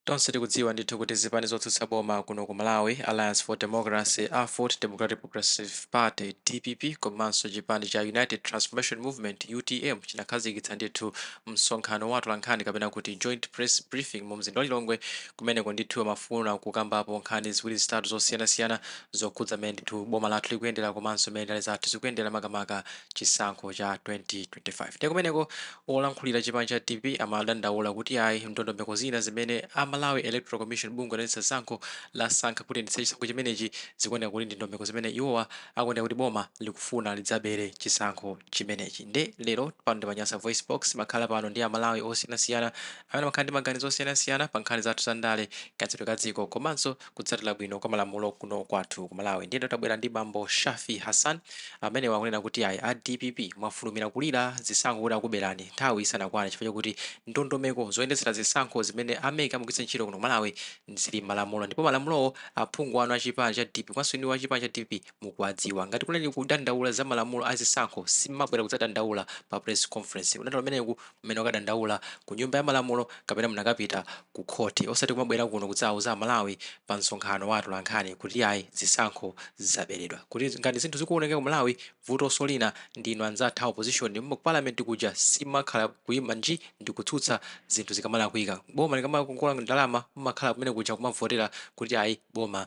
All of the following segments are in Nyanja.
Tonse tikudziwa ndithu kuti zipani zotsutsa boma kuno ku Malawi, Alliance for Democracy, Fourth Democratic Progressive Party, DPP, komanso chipani cha United Transformation Movement, UTM, chinakhazikitsa ndithu msonkhano wa atolankhani kapena kuti joint press briefing mu mzinda wa Lilongwe, kumeneko ndithu amafuna kukambapo nkhani ziwiri zitatu zosiyanasiyana zokhudza mmene ndithu boma lathu likuyendera komanso mmene ndale zathu zikuyendera makamaka chisankho cha 2025. Ndi kumeneko olankhulira chipani cha DPP amadandaula kuti ayi ndondomeko zina zimene Malawi Electoral Commission bungwe la chisankho lasankha kuti nditse chisankho chimenechi zikuoneka kuti ndi ndondomeko zimene iwowa akuoneka kuti boma likufuna lidzabere chisankho chimenechi. Nde lero pano ndi pa Nyasa VoiceBox makhala pano ndi Malawi osiyanasiyana amene makhala ndi maganizo osiyanasiyana pa nkhani zathu za ndale, katsekedwe ka dziko komanso kutsatira bwino kwa malamulo kuno kwathu ku Malawi. Ndiye tabwera ndi bambo Shafie Hassan amene wakunena kuti ayi a DPP Mwafulumila kulira zisankho kuti akuberani nthawi isanakwane chifukwa chakuti ndondomeko zoyendetsera zisankho zimene ameka mugwiritsa ntchito kuno Malawi zili malamulo, ndipo malamulowo aphungu anu a chipani cha DPP komanso inu a chipani cha DPP mukuwadziwa. Ngati kunali kudandaula za malamulo a zisankho simabwera kudzadandaula pa press conference, kudandaula umeneku mmene wakadandaula ku nyumba ya malamulo kapena munakapita ku khoti, osati kumabwera kuno kudzauza Malawi pa msonkhano wa atolankhani kuti ayi zisankho zaberedwa. Kuti ngati zinthu zikuoneka ku Malawi vuto solina ndinu anzathu a opposition mu parliament kuja simakhala kuyima nji ndi kutsutsa zinthu zikamala kuika boma likamakongola ndalama mumakhala kumene kuja kumavotera kuti ayi boma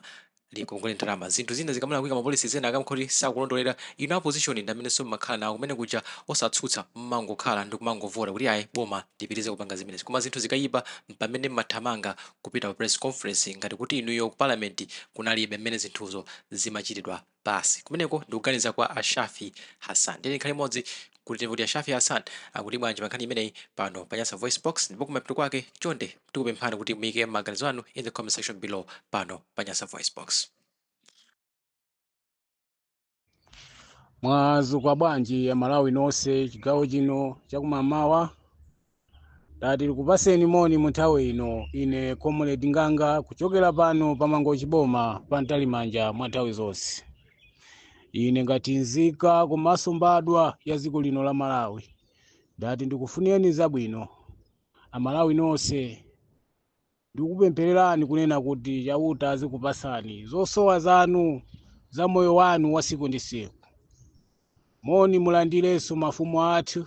likongole ndalama. Zinthu zina zikamala kuika mapolisi zena akamkhoti sakulondolera inu opposition ndi amene simumakhala nawo kumene kuja osatsutsa mmangokhala ndi kumangovota kuti ayi boma lipitirize kupanga zimenezi. Koma zinthu zikayipa pamene mmathamanga kupita pa press conference ngati kuti inuyo ku parliament kunalibe mmene zinthuzo zimachitidwa basi. Kumeneko ndikuganiza kwa a Shafie Hassan. Ndi nkhani imodzi kuti a Shafie Hassan akuti bwanji pa nkhani imeneyi pano pa Nyasa VoiceBox, ndipo kumapeto kwake chonde tikupemphani kuti muyike maganizo anu in the comment section below pano pa Nyasa VoiceBox. Mwadzuka bwanji ya Malawi nonse chigawo chino chakumamawa, tati likupaseni moni mu nthawi ino. Ine Comrade Nganga kuchokera pano pamango chiboma pa Mtalimanja mwa nthawi zonse. Ine ngati nzika komanso mbadwa ya dziko lino la Malawi, ndati ndikufunieni zabwino Amalawi nonse. Ndikupemphererani kunena kuti chauta azikupasani zosowa zanu za moyo wanu wa siku ndi siku. Moni mulandirenso mafumu athu,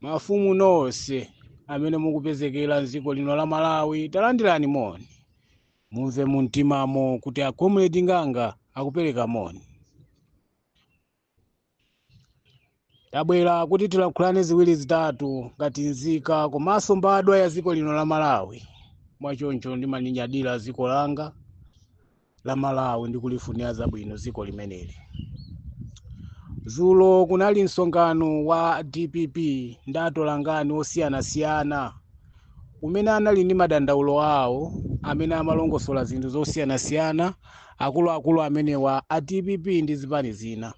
mafumu nonse amene mukupezekera dziko lino la Malawi, talandirani moni. Mumve mu mtimamo kuti a Comrade Nganga akupereka moni. Tabwera kuti tilankhulane ziwiri zitatu ngati nzika komanso mbadwa ya dziko lino la Malawi. Mwachoncho ndimalinyadira dziko langa la Malawi ndi kulifunira zabwino dziko limeneli. Dzulo kunali msonkhano wa DPP ndi atolankhani osiyanasiyana umene anali ndi madandaulo awo amene amalongosola zinthu zosiyanasiyana akuluakulu amenewa a DPP ndi zipani zina.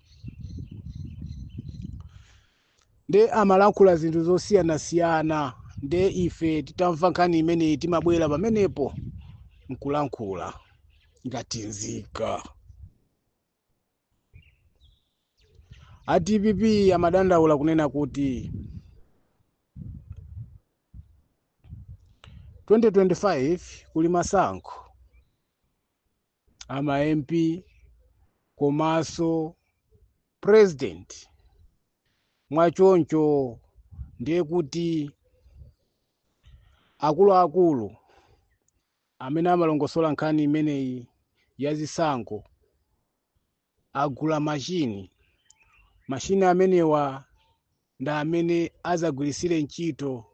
Nde amalankhula zinthu zosiyanasiyana, nde ife titamva nkhani imeneyi timabwera pamenepo nkulankhula ngati nzika. A DPP amadandaula kunena kuti 2025 kuli masankho ama MP komanso president. Mwachoncho ndiye kuti akuluakulu amene amalongosola nkhani imeneyi ya zisankho agula mashini amenewa ndi amene azagwirisire ntchito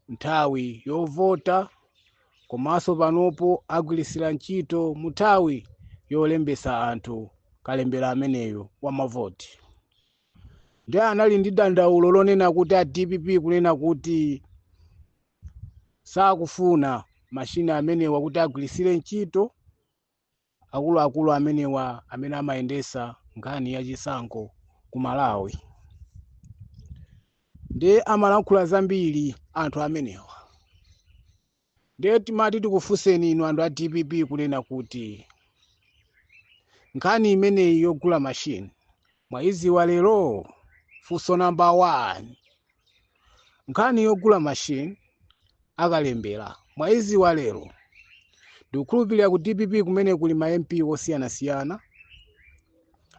nthawi yovota komanso panopo agwirisira ntchito mu nthawi yolembesa anthu kalembera ameneyo wa mavoti. Ndi anali ndi dandaulo lonena kuti a DPP kunena kuti sakufuna mashini amenewa kuti agwirisire ntchito akuluakulu amenewa amene amayendesa nkhani ya chisankho ku Malawi. Ndi amalankhula zambiri anthu amenewa. Ndiye timati tikufunseni inu anthu a DPP kunena kuti nkhani imeneyi yogula mashini mwayiziwa lero? Funso number 1. Nkhani yogula mashini akalembera mwaizi wa lero ndikukhulupirira ku DPP kumene kuli ma MP osiyanasiyana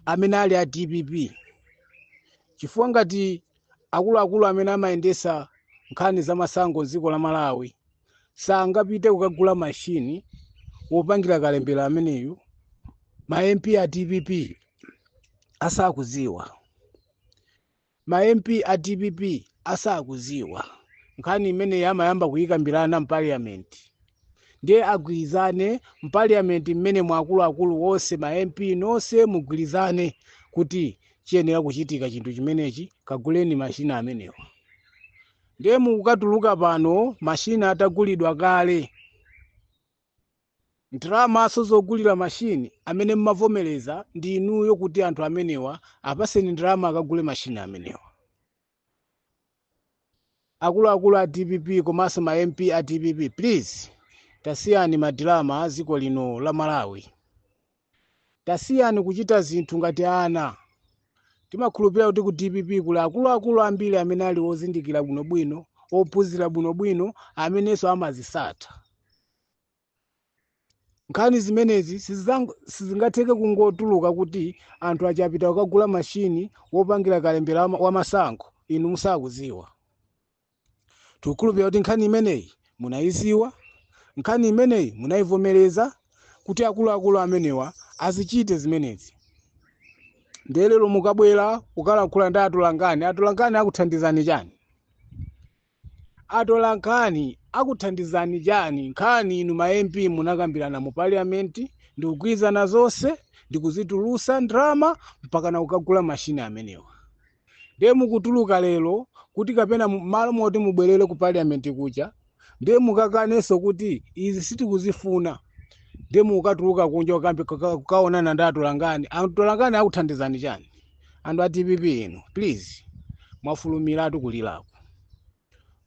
amene ali a DPP, chifukwa ngati akuluakulu amene amayendesa nkhani za masankho dziko la Malawi sangapite kukagula mashini wopangira kalembera ameneyu, ma MP a DPP asakuziwa. Ma MP a DPP asakuziwa nkhani imene amayamba kuyikambirana mparliament, ndiye agwirizane mparliament mmene mwakuluakulu wonse ma MP nonse mugwirizane kuti chiyenera kuchitika chinthu chimenechi, kaguleni mashina amenewa. Ndiye mukukatuluka pano mashina atagulidwa kale, ndalama zogulira mashini amene mmavomereza ndi inuyo kuti anthu amenewa apaseni ndalama akagule mashina amenewa. Akuluakulu a DPP komanso ma MP a DPP, please tasiyani madilama a dziko lino la Malawi, tasiyani kuchita zinthu ngati ana. Timakhulupirira kuti ku DPP kuli akuluakulu ambiri amene ali ozindikira bwinobwino, ophunzira bwinobwino, amenenso amazisatha. Nkhani zimenezi sizingatheke kungotuluka kuti anthu achapita kukagula mashini wopangira kalembera wa masankho inu musakuziwa. Tikukhulupirira kuti nkhani imeneyi munayiziwa, nkhani imeneyi munayivomereza kuti akuluakulu amenewa azichite zimenezi. Ndiye lero mukabwera kukalankhula ndi atolangani, atolangani akuthandizani chani? Atolangani akuthandizani chani? Nkhani inu ma MP munakambirana mu parliament ndi kugwirizana zonse ndi kuzitulusa ndalama mpaka na kukagula mashini amenewa. Ndiye mukutuluka lero kuti kapena malo moti mubwerere ku parliament kucha, ndiye mukakanenso kuti izi sitikuzifuna. Ndiye mukatuluka kunja kukaonana ndi atolangani. Atolangani akuthandizani chani? Anthu a DPP inu, please mwafulumira kulirako.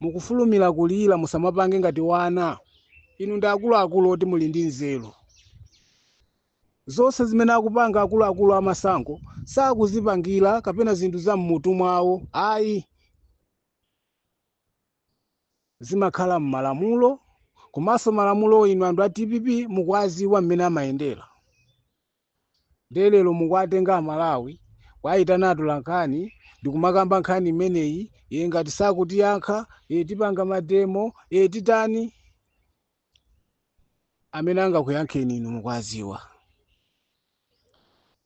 Mukufulumira kulira musamapange ngati wana. Inu ndi akuluakulu oti muli ndi nzeru. Zonse zimene akupanga akuluakulu amasankho sakuzipangira kapena zinthu za mmutu mwawo, ayi. Zimakhala m'malamulo, komanso malamulo inu anthu a DPP mukwaziwa mmene amayendera. Ndiye lero mukwatenga Malawi kwayitana atolangani ndi kumakamba nkhani imeneyi, ngati sakutiyankha, tipanga mademo, titani. Amene angakuyankheni inu mukwaziwa.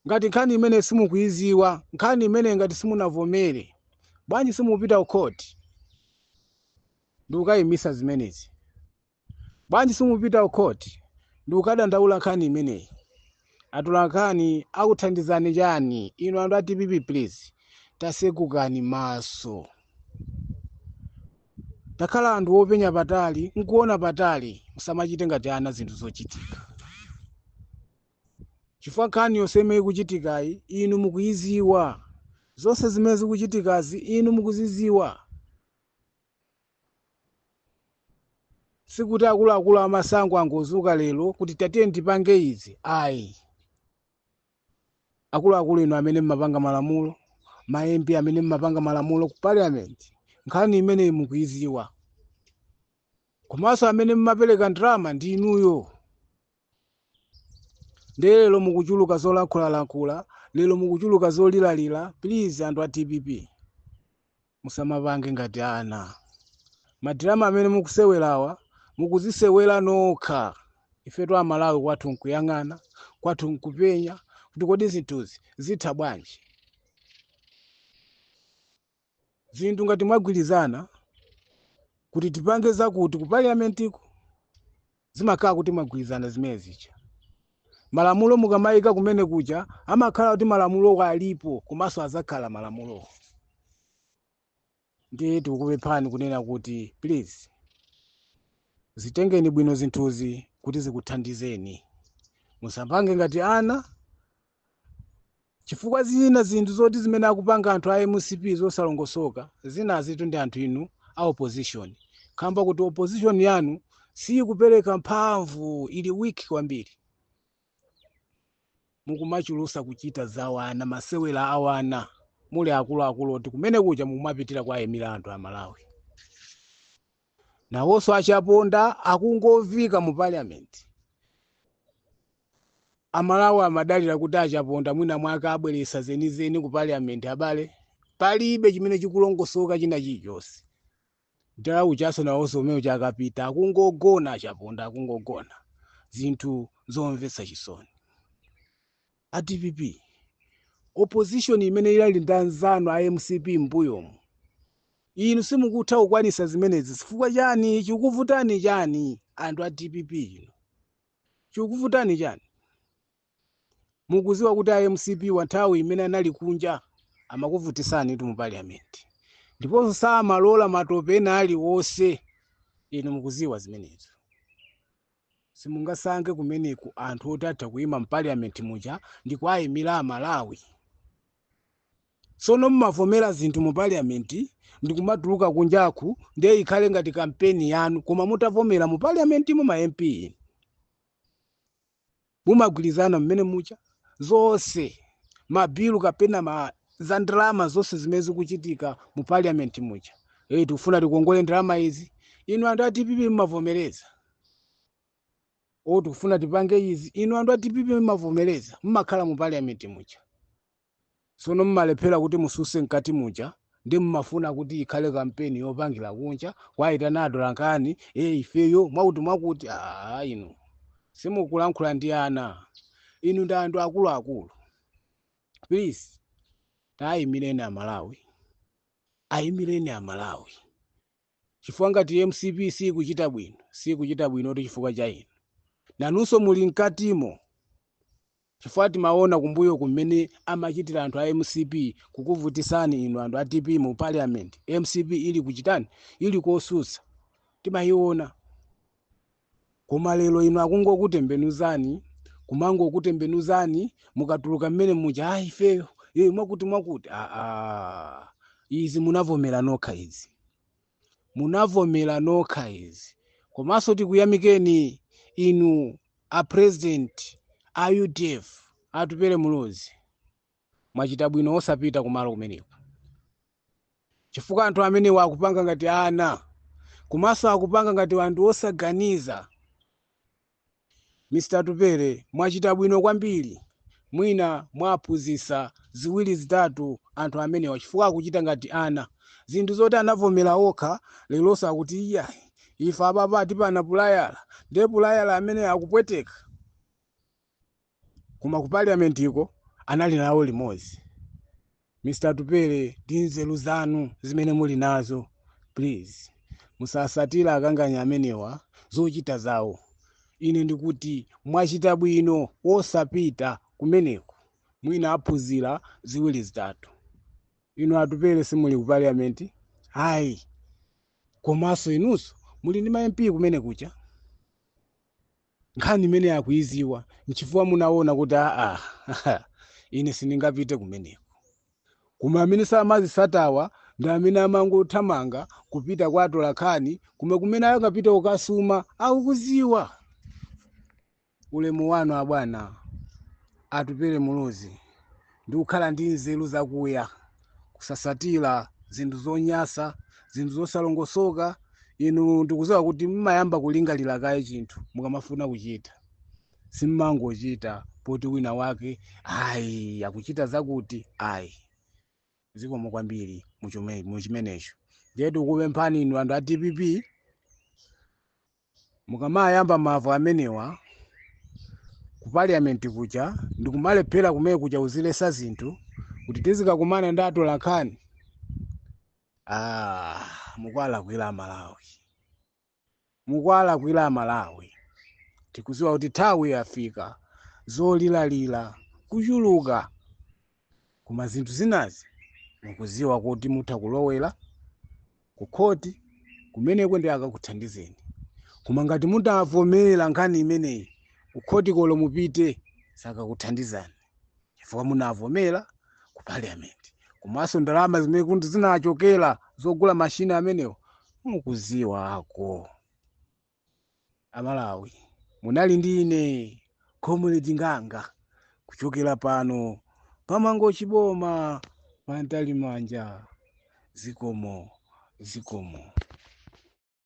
Ngati nkhani imene simukuiziwa, nkhani imene ngati simunavomere, bwanji simupita kukhoti ndi ukayimisa zimenezi? Bwanji simupita kukhoti ndi ukadandaula nkhani imeneyi? Atolangani akuthandizani chani? Inu anthu a DPP, please tasekukani maso. Takhala anthu openya patali, nkuona patali, musamachite ngati ana zinthu zochitika. Chifukwa nkhani yonse imene ikuchitikayi inu mukuiziwa. Zonse zimene zikuchitikazi inu mukuziziwa. Sikuti akuluakulu amasankho angozuka lero kuti tatiye ndipange izi, ayi. Akuluakulu inu amene mmapanga malamulo, ma MP amene mmapanga malamulo ku parliament, nkhani imene mukuiziwa. Komanso amene mmapereka ndalama ndi inuyo. Ndiye lero mukuchuluka zolankhula, lero mukuchuluka zolilalira. Please anthu a DPP musamapange ngati ana. Madirama amene mukusewerawa mukuzisewera nokha. Ifetu a Malawi kwathu nkuyang'ana, kwathu nkupenya kuti kodi zinthuzi zitha bwanji. Zinthu ngati mwagwirizana kuti tipange zakuti ku parliamentiko, zimakhala kuti mwagwirizana zimene zicha. Malamulo mukamayika kumene kucha amakhala kuti malamulo alipo, komanso azakhala malamulo. Ndiye tikukupemphani kunena kuti please zitengeni bwino zinthuzi kuti zikuthandizeni. Musapange ngati ana, chifukwa zina zinthu zoti zimene akupanga anthu a MCP zosalongosoka, zinazitu ndi anthu inu a opposition. Kamba kuti opposition yanu sikupereka mphamvu, ili weak kwambiri. Mukumachulusa kuchita zawana, masewera awana. Muli akuluakulu oti kumene kucha mumapitira kwa emira anthu a Malawi. nawonso achaponda akungovika mu parliament. Amalawi amadalira kuti achaponda mwina mwake abweresa zenizeni ku parliament abale. Palibe chimene chikulongosoka china chilichonse. Nthawi chaso nawonso umene chakapita akungogona achaponda akungogona. Zinthu zomvetsa chisoni. A DPP opposition imene ili ndi anzanu a MCP mbuyomu. Inu simukutha kukwanisa zimenezi chifukwa chani? Chikuvutani chani anthu a DPP ino? Chikuvutani chani? Mukuziwa kuti a MCP wa nthawi imene anali kunja amakuvutisani tu mu parliament. Ndiponso samalola matope ena aliwonse. Inu mukuziwa zimenezo. Simungasange kumeneku anthu otatha kuima mu parliament muja ndi kwayimira Amalawi. Sono mmavomera zinthu mu parliament ndikumatuluka kunjaku ndiye ikhale ngati kampeni yanu koma mutavomera mu parliament mu ma MP. Mumagwirizana mmene mucha zonse mabilu kapena za ndalama zonse zimene zikuchitika mu parliament mucha. Tikufuna tikongole ndalama izi. Inu anthu a DPP mmavomereza. Tikufuna tipange izi. Inu anthu a DPP mmavomereza. Mmakhala mu parliament mucha. Sono mmalephera kuti mususe Ngati mucha. Ndi mmafuna kuti ikhale kampeni yopangira kunja kwaitana atolankhani ifeyo mwakuti inu simukulankhula ndi ana. Inu ndi anthu akuluakulu. Please tayimireni Amalawi. Ayimireni Amalawi. Chifukwa ngati MCP sikuchita bwino kuti chifukwa cha inu. Nanunso muli mkatimo. Chifukwa timaona kumbuyo kumene amachitira anthu a MCP kukuvutisani inu anthu a DPP mu parliament. MCP ili kuchitani? Ili kosusa. Timayiona. Koma lero inu akungokutembenuzani, kumangokutembenuzani mukatuluka mmene muja ifeyo mwakuti. Izi munavomera nokha izi. Munavomera nokha izi. Komanso tikuyamikeni inu a president a UDF atupere mulozi. Mwachita bwino osapita kumalo kumeneko. Chifukwa anthu amene wakupanga ngati ana. Komanso akupanga ngati anthu osaganiza. Mr. Tupere mwachita bwino kwambiri. Mwina mwaphunzitsa ziwiri zitatu anthu amene chifukwa akuchita ngati ana. Zinthu zoti anavomera okha leroso akuti ife apapa tipana pulayala. Ndiye pulayala amene akupweteka. Kuma ku parliament iko anali nawo limodzi. Mr. Tupere ndi nzeru zanu zimene muli nazo. Please musasatira akanganya amenewa zochita zawo. Ine ndikuti mwachita bwino osapita kumeneko. Mwina aphunzira ziwiri zitatu. Inu Atupere simuli ku parliament. Komanso inunso muli ndi ma MP kumene kucha. Nkhani imene akuiziwa nchifukwa munaona kuti ine sindingapite kumeneko. Koma amene samazisatawa ndi amene amangothamanga kupita kwa atolankhani kumene akapita ukasuma akukuziwa. Ulemu wanu abwana Atupere mulozi ndi kukhala ndi nzeru zakuya kusasatira zinthu zonyasa, zinthu zosalongosoka. Inu ndikuziwa kuti mmayamba kulingalira kaye chinthu mukamafuna kuchita. Simmangochita poti wina wake akuchita zakuti zikomo kwambiri mu chimenecho. Ndiye tikupemphani inu anthu a DPP mukamayamba mavu amenewa ku parliament kucha ndikumalephera kumene kucha uzilesa zinthu kuti tizikakumana ndi atolankhani. Mukwalakwira Amalawi. Mukwalakwira Amalawi. Tikuziwa kuti nthawi yafika zolilalira kuchuluka. Koma zinthu zinazi mukuziwa kuti mutha kulowera kukhoti kumeneko ndi akakuthandizeni. Koma ngati mutavomera nkhani imeneyi kukhoti kolo mupite sakakuthandizani. Chifukwa munavomera ku parliament. Komanso ndalama zimene kuti zinachokera zogula mashina amenewo mukuziwa ako. Amalawi munali ndi ine Comrade Nganga kuchokera pano pamango chiboma pantali manja. Zikomo.